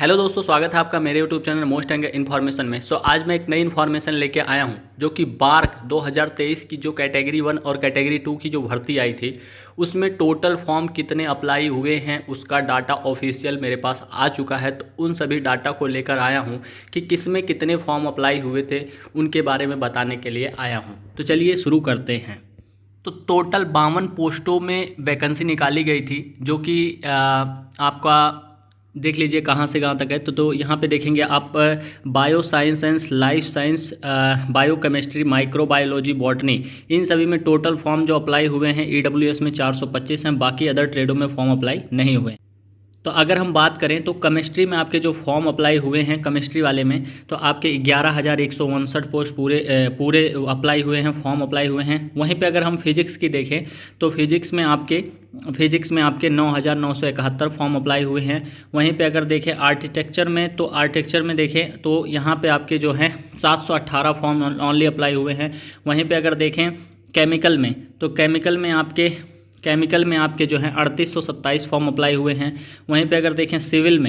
Hello दोस्तों, स्वागत है आपका मेरे यूट्यूब चैनल मोस्ट एंग इन्फॉर्मेशन में। आज मैं एक नई इन्फॉर्मेशन लेके आया हूं जो कि बार्क 2023 की जो कैटेगरी 1 और कैटेगरी 2 की जो भर्ती आई थी उसमें टोटल फॉर्म कितने अप्लाई हुए हैं उसका डाटा ऑफिशियल मेरे पास आ चुका है। तो उन सभी डाटा को लेकर आया हूं कि किस में कितने फॉर्म अप्लाई हुए थे उनके बारे में बताने के लिए आया हूँ। तो चलिए शुरू करते हैं। तो टोटल 52 पोस्टों में वैकेंसी निकाली गई थी जो कि आपका देख लीजिए कहाँ से कहाँ तक है। तो यहाँ पे देखेंगे आप bio science and life science, bio chemistry, microbiology, botany, इन सभी में टोटल फॉर्म जो अप्लाई हुए हैं ईडब्ल्यूएस में 425 हैं। बाकी अदर ट्रेडों में फॉर्म अप्लाई नहीं हुए। तो अगर हम बात करें तो केमिस्ट्री में आपके जो फॉर्म अप्लाई हुए हैं केमिस्ट्री वाले में तो आपके 11,159 पोस्ट पूरे अप्लाई हुए हैं, फॉर्म अप्लाई हुए हैं। वहीं पे अगर हम फिजिक्स की देखें तो फिजिक्स में आपके 9,971 फॉर्म अप्लाई हुए हैं। वहीं पे अगर देखें आर्किटेक्चर में देखें तो यहाँ पे आपके जो हैं 718 फॉर्म ओनली अप्लाई हुए हैं। वहीं पे अगर देखें केमिकल में तो केमिकल में आपके जो हैं 3827 फॉर्म अप्लाई हुए हैं। वहीं पे अगर देखें सिविल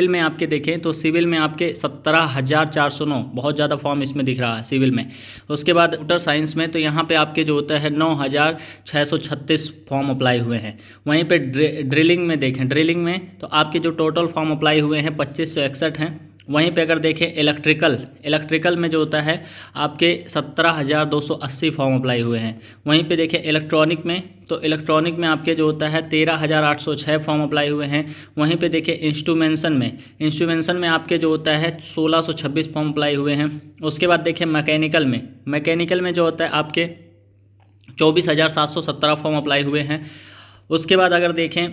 में आपके देखें तो सिविल में आपके 17,409 बहुत ज़्यादा फॉर्म इसमें दिख रहा है सिविल में। उसके बाद कंप्यूटर साइंस में तो यहाँ पे आपके जो होता है 9,636 फॉर्म अप्लाई हुए हैं। वहीं पे ड्रिलिंग में तो आपके जो टोटल फॉर्म अप्लाई हुए हैं 2561 हैं। वहीं पे अगर देखें इलेक्ट्रिकल में जो होता है आपके 17,280 फॉर्म अप्लाई हुए हैं। वहीं पे देखें इलेक्ट्रॉनिक में आपके जो होता है 13,806 फॉर्म अप्लाई हुए हैं। वहीं पे देखें इंस्ट्रूमेंशन में आपके जो होता है 1,626 फॉर्म अप्लाई हुए हैं। उसके बाद देखें मैकेनिकल में जो होता है आपके 24,717 फॉर्म अप्लाई हुए हैं। उसके बाद अगर देखें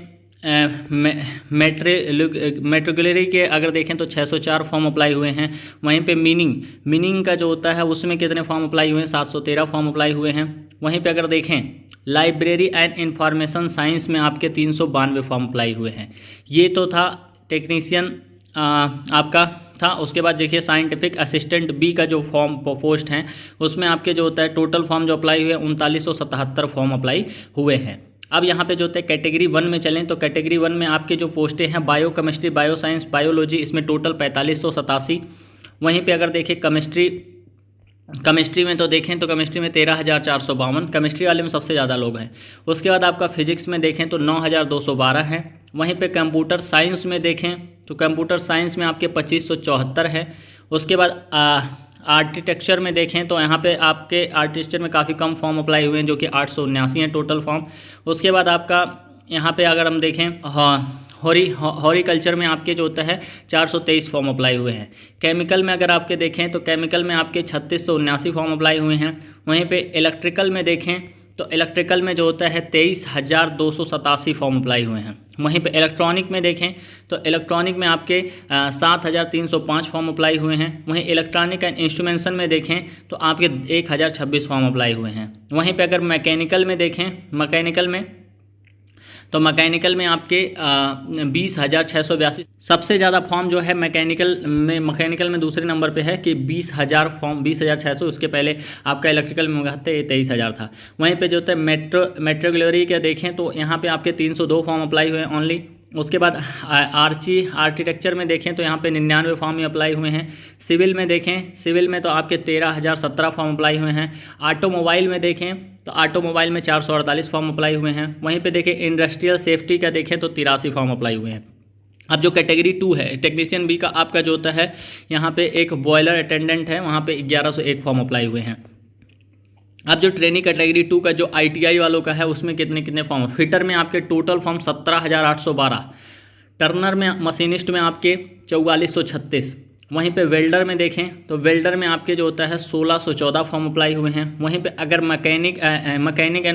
मेट्रिकुलरी के अगर देखें तो 604 फॉर्म अप्लाई हुए हैं। वहीं पे मीनिंग का जो होता है उसमें कितने फॉर्म अप्लाई हुए हैं 713 फॉर्म अप्लाई हुए हैं। वहीं पे अगर देखें लाइब्रेरी एंड इंफॉर्मेशन साइंस में आपके 392 फॉर्म अप्लाई हुए हैं। ये तो था टेक्नीशियन आपका था। उसके बाद देखिए साइंटिफिक असिस्टेंट बी का जो फॉर्म पोस्ट हैं उसमें आपके जो होता है टोटल फॉर्म जो अप्लाई हुए 3977 फॉर्म अप्लाई हुए हैं। अब यहाँ पे जो होता है कैटेगरी 1 में चलें तो कैटेगरी 1 में आपके जो पोस्टें हैं bio chemistry, bio science, biology, इसमें टोटल 4587। वहीं पे अगर देखें केमिस्ट्री में तो देखें तो केमिस्ट्री में 13,452 केमिस्ट्री वाले में सबसे ज़्यादा लोग हैं। उसके बाद आपका फिजिक्स में देखें तो 9,212 है। वहीं पे कंप्यूटर साइंस में देखें तो कंप्यूटर साइंस में आपके 2574 है। उसके बाद आर्किटेक्चर में देखें तो यहाँ पे आपके आर्किटेक्चर में काफ़ी कम फॉर्म अप्लाई हुए हैं जो कि 879 हैं टोटल फॉर्म। उसके बाद आपका यहाँ पे अगर हम देखें हॉरिकल्चर में आपके जो होता है 423 फॉर्म अप्लाई हुए हैं। केमिकल में अगर आपके देखें तो केमिकल में आपके 3679 फॉर्म अप्लाई हुए हैं। वहीं पे इलेक्ट्रिकल में देखें तो इलेक्ट्रिकल में जो होता है 23,287 फॉर्म अप्लाई हुए हैं। वहीं पे इलेक्ट्रॉनिक में देखें तो इलेक्ट्रॉनिक में आपके 7,305 फॉर्म अप्लाई हुए हैं। वहीं इलेक्ट्रॉनिक एंड इंस्ट्रूमेंटेशन में देखें तो आपके 1,026 फॉर्म अप्लाई हुए हैं। वहीं पे अगर मैकेनिकल में देखें मैकेनिकल में आपके 20,682 सबसे ज़्यादा फॉर्म जो है मैकेनिकल में दूसरे नंबर पे है कि 20,000 फॉर्म 20,600। उसके पहले आपका इलेक्ट्रिकल में होता है 23,000 था। वहीं पे जो होता है मेट्रिकुलरी का देखें तो यहाँ पे आपके 302 फॉर्म अप्लाई हुए हैं ओनली। उसके बाद आर्किटेक्चर में देखें तो यहाँ पे 99 फॉर्म ही अप्लाई हुए हैं। सिविल में तो आपके 13,017 फॉर्म अप्लाई हुए हैं। ऑटोमोबाइल में देखें तो ऑटोमोबाइल में 448 फॉर्म अप्लाई हुए हैं। वहीं पे देखें इंडस्ट्रियल सेफ्टी का देखें तो 83 फॉर्म अप्लाई हुए हैं। अब जो कैटेगरी 2 है टेक्नीशियन बी का आपका जो होता है यहाँ पे एक बॉयलर अटेंडेंट है, वहाँ पे 1101 फॉर्म अप्लाई हुए हैं। अब जो ट्रेनिंग कैटेगरी 2 का जो ITI वालों का है उसमें कितने फॉर्म, फिटर में आपके टोटल फॉर्म 17,812, टर्नर में मशीनिस्ट में आपके 4436। वहीं पे वेल्डर में देखें तो वेल्डर में आपके जो होता है 1614 फॉर्म अप्लाई हुए हैं। वहीं पे अगर mechanic and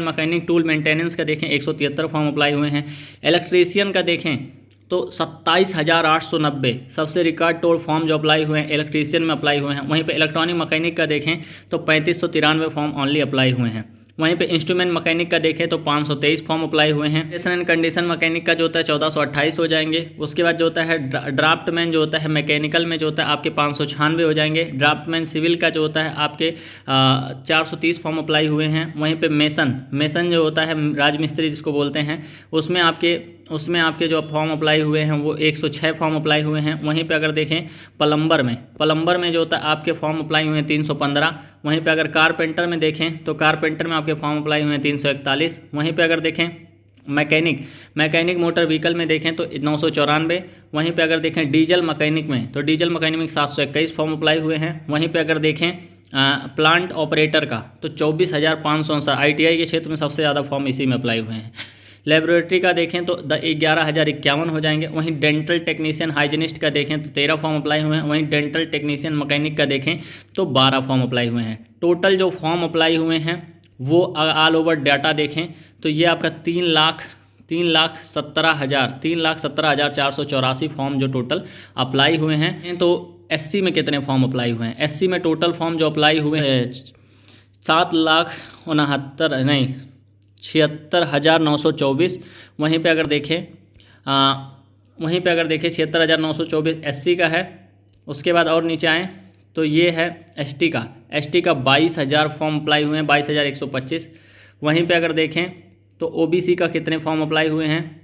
mechanic tool maintenance का देखें 173 फॉर्म अप्लाई हुए हैं। इलेक्ट्रीशियन का देखें तो 27,890 सबसे रिकॉर्ड टोल फॉर्म जो अप्लाई हुए हैं इलेक्ट्रीशियन में अप्लाई हुए हैं। वहीं पे इलेक्ट्रॉनिक मैकेनिक का देखें तो 3593 फॉर्म ओनली अप्लाई हुए हैं। वहीं पे इंस्ट्रूमेंट मैकेनिक का देखें तो 523 फॉर्म अप्लाई हुए हैं। स्टेशन एंड कंडीशन मैकेनिक का जो होता है 1428 हो जाएंगे। उसके बाद जो होता है ड्राफ्टमैन जो होता है मैकेनिकल में जो होता है आपके 596 हो जाएंगे। ड्राफ्टमैन सिविल का जो होता है आपके 430 फॉर्म अप्लाई हुए हैं। वहीं पे मेसन जो होता है राजमिस्त्री जिसको बोलते हैं, उसमें आपके जो फॉर्म अप्लाई हुए हैं वो 106 फॉर्म अप्लाई हुए हैं। वहीं पे अगर देखें प्लम्बर में जो होता है आपके फॉर्म अप्लाई हुए हैं 315। वहीं पे अगर कारपेंटर में देखें तो कारपेंटर में आपके फॉर्म अप्लाई हुए हैं 341। वहीं पे अगर देखें मैकेनिक मोटर व्हीकल में देखें तो 994। वहीं पे अगर देखें डीजल मैकेनिक में तो डीजल मैकेनिक में 721 फॉर्म अप्लाई हुए हैं। वहीं पे अगर देखें प्लांट ऑपरेटर का तो 24,559 ITI के क्षेत्र में सबसे ज़्यादा फॉर्म इसी में अप्लाई हुए हैं। लेबोरेटरी का देखें तो 11,051 हो जाएंगे। वहीं डेंटल टेक्नीशियन हाइजीनिस्ट का देखें तो 13 फॉर्म अप्लाई हुए हैं। वहीं डेंटल टेक्नीशियन मैकेनिक का देखें तो 12 फॉर्म अप्लाई हुए हैं। टोटल जो फॉर्म अप्लाई हुए हैं वो ऑल ओवर डाटा देखें तो ये आपका 3,17,484 फॉर्म जो टोटल अप्लाई हुए हैं। तो SC में कितने फॉर्म अप्लाई हुए हैं? SC में टोटल फॉर्म जो अप्लाई हुए हैं 76,924। वहीं पे अगर देखें 76,924 SC का है। उसके बाद और नीचे आएँ तो ये है ST का 22,000 फॉर्म अप्लाई हुए हैं, 22,125। वहीं पे अगर देखें तो OBC का कितने फॉर्म अप्लाई हुए हैं?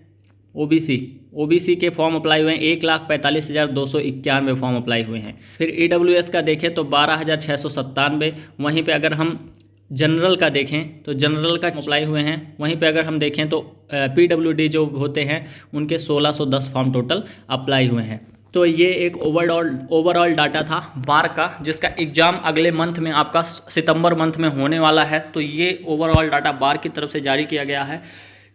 OBC के फॉर्म अप्लाई हुए हैं 1,45,291 फॉर्म अप्लाई हुए हैं। फिर EWS का देखें तो 12,697। वहीं पे अगर हम जनरल का देखें तो जनरल का अप्लाई हुए हैं। वहीं पे अगर हम देखें तो PWD जो होते हैं उनके 1,610 फॉर्म टोटल अप्लाई हुए हैं। तो ये एक ओवरऑल डाटा था बार का, जिसका एग्ज़ाम अगले मंथ में आपका सितंबर मंथ में होने वाला है। तो ये ओवरऑल डाटा बार की तरफ से जारी किया गया है,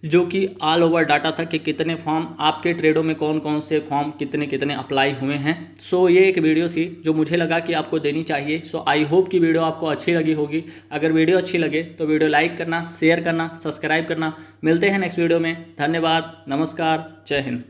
जो कि ऑल ओवर डाटा था कि कितने फॉर्म आपके ट्रेडों में कौन कौन से फॉर्म कितने अप्लाई हुए हैं। सो ये एक वीडियो थी जो मुझे लगा कि आपको देनी चाहिए। सो आई होप कि वीडियो आपको अच्छी लगी होगी। अगर वीडियो अच्छी लगे तो वीडियो लाइक करना, शेयर करना, सब्सक्राइब करना। मिलते हैं नेक्स्ट वीडियो में। धन्यवाद, नमस्कार, जय हिंद।